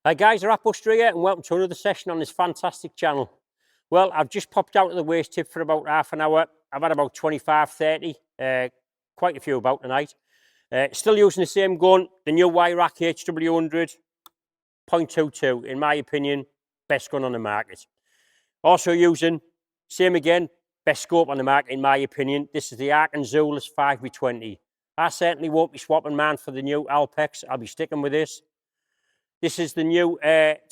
Hi guys, ARKEN here and welcome to another session on this fantastic channel. Well, I've just popped out of the waste tip for about half an hour. I've had about 25, 30, quite a few about tonight. Still using the same gun, the new weihrauch HW100 .22, in my opinion, best gun on the market. Also using, same again, best scope on the market in my opinion. This is the ARKEN ZULUS 5x20. I certainly won't be swapping mine for the new Alpex. I'll be sticking with this. This is the new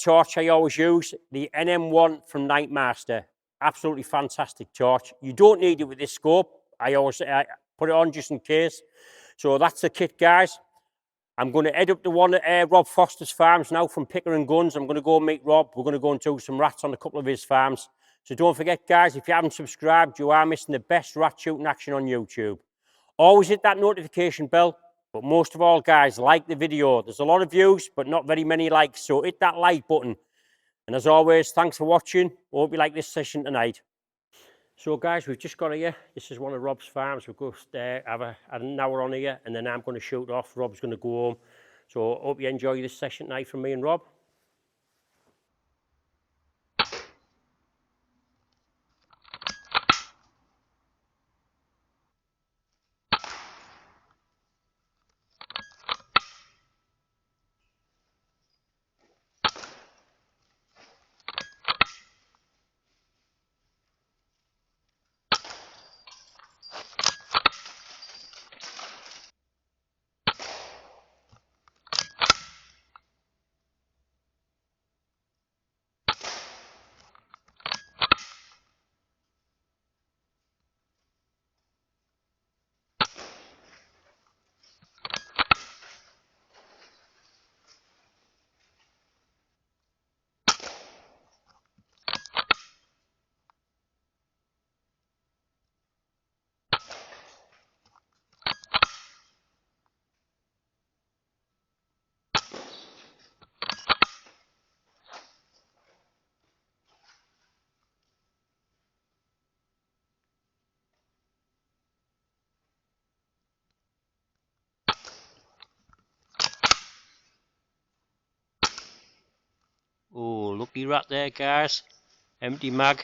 torch I always use, the NM1 from Nightmaster. Absolutely fantastic torch. You don't need it with this scope. I always put it on just in case. So that's the kit, guys. I'm going to head up to one at Rob Foster's farms now from Pickering Guns. I'm going to go meet Rob. We're going to go and do some rats on a couple of his farms. So don't forget, guys, if you haven't subscribed, you are missing the best rat shooting action on YouTube. Always hit that notification bell. But most of all, guys, like the video. There's a lot of views, but not very many likes. So hit that like button. And as always, thanks for watching. Hope you like this session tonight. So, guys, we've just got here. This is one of Rob's farms. We've got have an hour on here, and then I'm going to shoot off. Rob's going to go home. So hope you enjoy this session tonight from me and Rob. Oh, lucky rat there, guys. Empty mag.